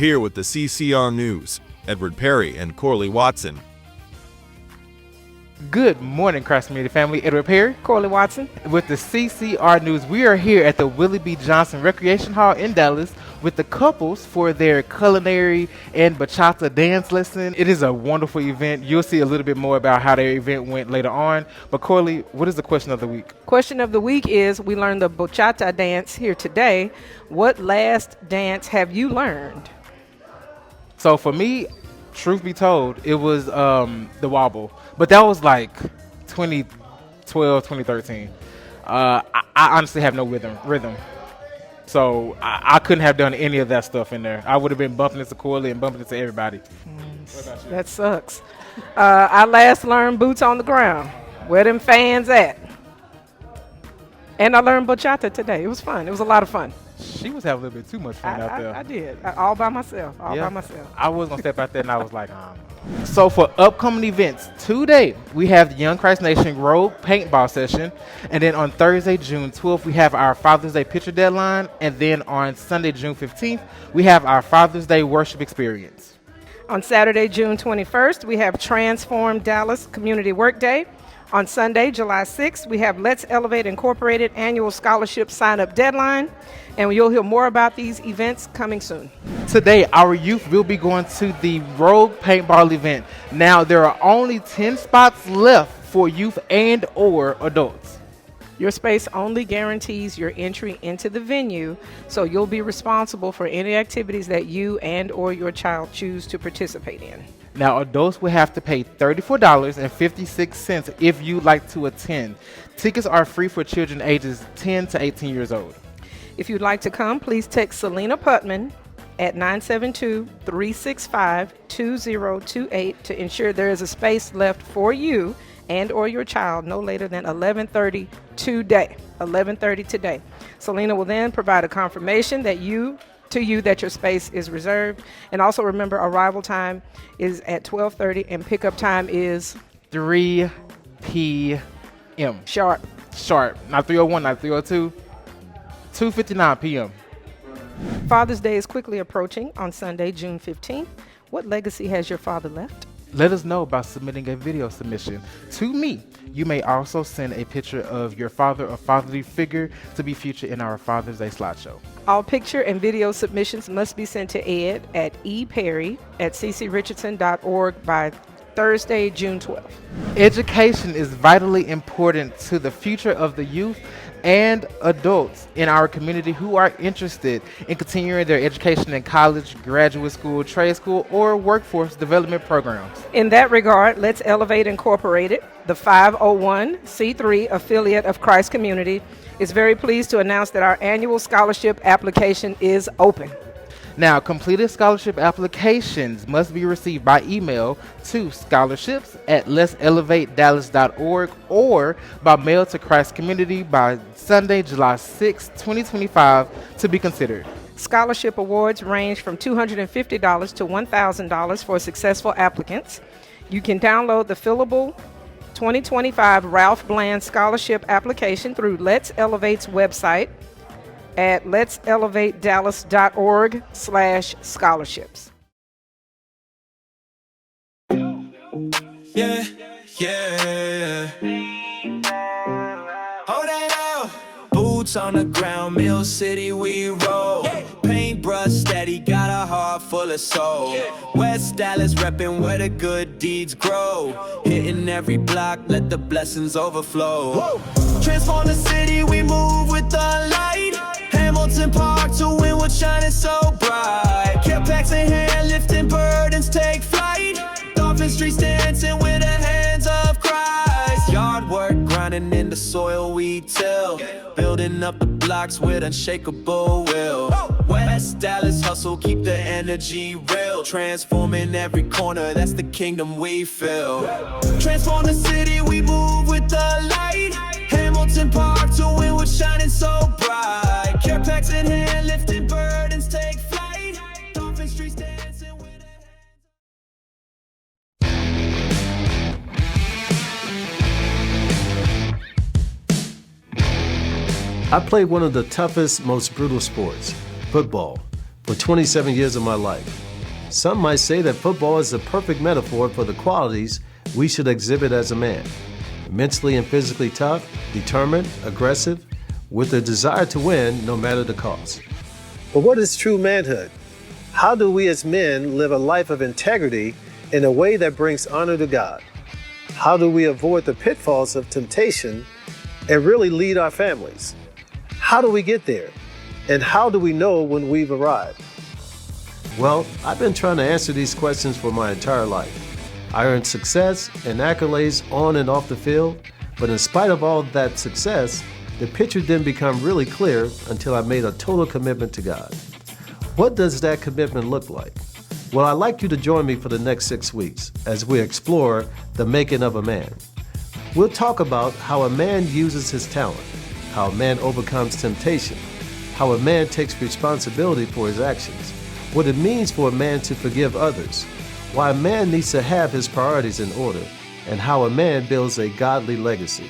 here with the CCR News. Edward Perry and Corley Watson. Good morning, Christ Community family. Edward Perry, Corley Watson, with the CCR News. We are here at the Willie B. Johnson Recreation Hall in Dallas with the couples for their culinary and bachata dance lesson. It is a wonderful event. You'll see a little bit more about how their event went later on. But Corley, what is the question of the week? Question of the week is, we learned the bachata dance here today. What last dance have you learned? So for me, truth be told, it was the wobble. But that was like 2012, 2013. I honestly have no rhythm. So I couldn't have done any of that stuff in there. I would have been bumping into Corley and bumping into everybody. What about you? That sucks. I last learned boots on the ground. Where them fans at? And I learned bachata today. It was fun. It was a lot of fun. She was having a little bit too much fun out there. I did. All by myself. By myself. I was going to step out there and I was like, So for upcoming events, today we have the Young Christ Nation Rogue Paintball Session. And then on Thursday, June 12th, we have our Father's Day picture deadline. And then on Sunday, June 15th, we have our Father's Day worship experience. On Saturday, June 21st, we have Transform Dallas Community Work Day. On Sunday, July 6th, we have Let's Elevate Incorporated Annual Scholarship Sign-Up Deadline, and you'll hear more about these events coming soon. Today, our youth will be going to the Rogue Paintball event. Now, there are only 10 spots left for youth and or adults. Your space only guarantees your entry into the venue, so you'll be responsible for any activities that you and or your child choose to participate in. Now, adults will have to pay $34.56 if you'd like to attend. Tickets are free for children ages 10 to 18 years old. If you'd like to come, please text Selena Putman at 972-365-2028 to ensure there is a space left for you and or your child no later than 11:30 today. 11:30 today. Selena will then provide a confirmation that your space is reserved. And also remember, arrival time is at 12:30 and pickup time is 3 p.m. Sharp. Not 3:01, not 3:02. 2:59 p.m. Father's Day is quickly approaching on Sunday, June 15th. What legacy has your father left? Let us know by submitting a video submission to me. You may also send a picture of your father or fatherly figure to be featured in our Father's Day slideshow. All picture and video submissions must be sent to Ed at eperry@ccrichardson.org by Thursday, June 12th. Education is vitally important to the future of the youth and adults in our community who are interested in continuing their education in college, graduate school, trade school, or workforce development programs. In that regard, Let's Elevate Incorporated, the 501c3 affiliate of Christ Community, is very pleased to announce that our annual scholarship application is open. Now, completed scholarship applications must be received by email to scholarships@letselevatedallas.org or by mail to Christ Community by Sunday, July 6, 2025 to be considered. Scholarship awards range from $250 to $1,000 for successful applicants. You can download the fillable 2025 Ralph Bland Scholarship application through Let's Elevate's website at letselevatedallas.org/scholarships. Yeah. Hold it out. Boots on the ground, Mill City we roll. Paintbrush steady, got a heart full of soul. West Dallas reppin' where the good deeds grow. Hitting every block, let the blessings overflow. Transform the city, we move with the light. Hamilton Park to Wynwood shining so bright. Kept packs in hand, lifting burdens, take flight. Dolphin streets dancing with the hands of Christ. Yard work, grinding in the soil we till. Building up the blocks with unshakable will. West Dallas hustle, keep the energy real. Transforming every corner, that's the kingdom we feel. Transform the city, we move with the light. Hamilton Park to Wynwood shining so bright. Care packs in hand, lifting burdens, take flight. Dolphin streets dancing with I played one of the toughest, most brutal sports, football. for 27 years of my life. Some might say that football is the perfect metaphor for the qualities we should exhibit as a man. Mentally and physically tough, determined, aggressive, with a desire to win no matter the cost. But what is true manhood? How do we as men live a life of integrity in a way that brings honor to God? How do we avoid the pitfalls of temptation and really lead our families? How do we get there? And how do we know when we've arrived? Well, I've been trying to answer these questions for my entire life. I earned success and accolades on and off the field, but in spite of all that success, the picture didn't become really clear until I made a total commitment to God. What does that commitment look like? Well, I'd like you to join me for the next 6 weeks as we explore the making of a man. We'll talk about how a man uses his talent, how a man overcomes temptation, how a man takes responsibility for his actions, what it means for a man to forgive others, why a man needs to have his priorities in order, and how a man builds a godly legacy.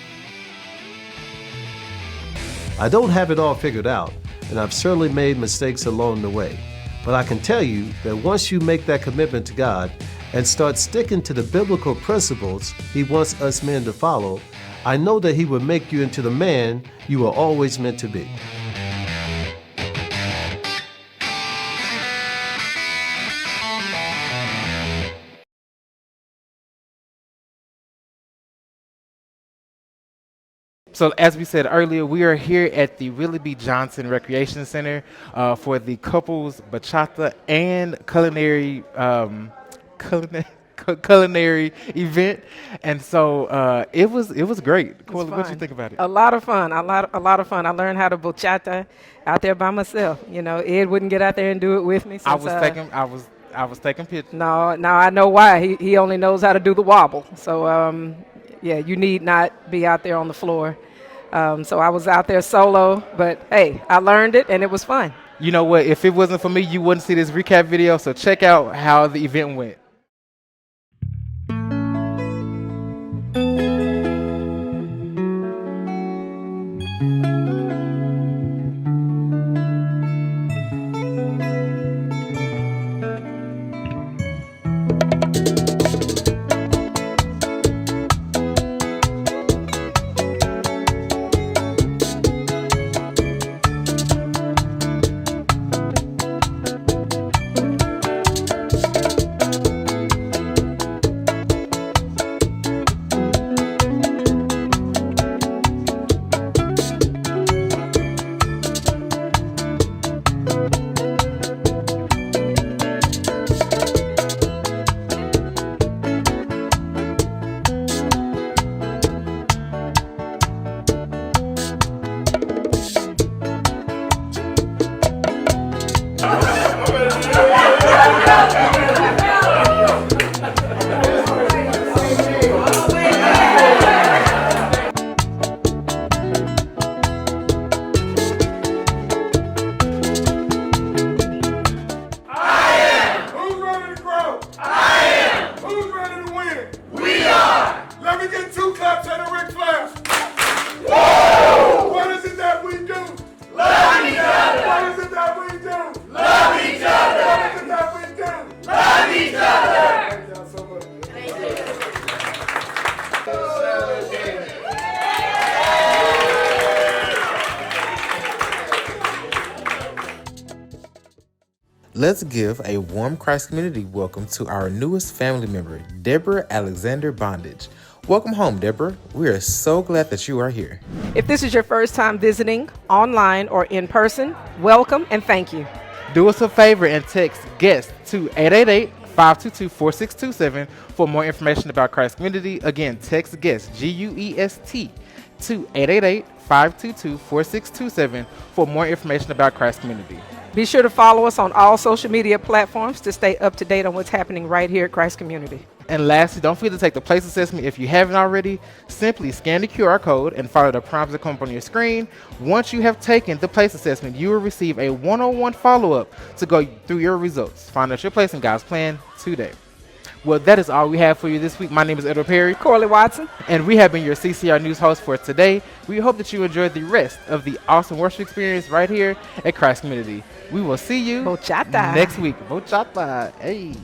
I don't have it all figured out, and I've certainly made mistakes along the way. But I can tell you that once you make that commitment to God and start sticking to the biblical principles He wants us men to follow, I know that He will make you into the man you were always meant to be. So as we said earlier, we are here at the Willie B. Johnson Recreation Center for the couples bachata and culinary event, and so it was great. Corley, what did you think about it? A lot of fun. A lot of fun. I learned how to bachata out there by myself. You know, Ed wouldn't get out there and do it with me. Since, I was taking pictures. No, now I know why. He only knows how to do the wobble. So yeah, you need not be out there on the floor. So I was out there solo, but hey, I learned it and it was fun. You know what? If it wasn't for me, you wouldn't see this recap video. So check out how the event went. Let's give a warm Christ community welcome to our newest family member, Deborah Alexander Bondage. Welcome home, Deborah. We are so glad that you are here. If this is your first time visiting online or in person, welcome and thank you. Do us a favor and text GUEST to 888-522-4627 for more information about Christ Community. Again, text GUEST, GUEST, to 888-522-4627 for more information about Christ Community. Be sure to follow us on all social media platforms to stay up to date on what's happening right here at Christ Community. And lastly, don't forget to take the place assessment if you haven't already. Simply scan the QR code and follow the prompts that come up on your screen. Once you have taken the place assessment, you will receive a one-on-one follow-up to go through your results. Find out your place in God's plan today. Well, that is all we have for you this week. My name is Edward Perry, Corley Watson. and we have been your CCR News host for today. We hope that you enjoyed the rest of the awesome worship experience right here at Christ Community. We will see you Bochata. next week. Bochata. Hey.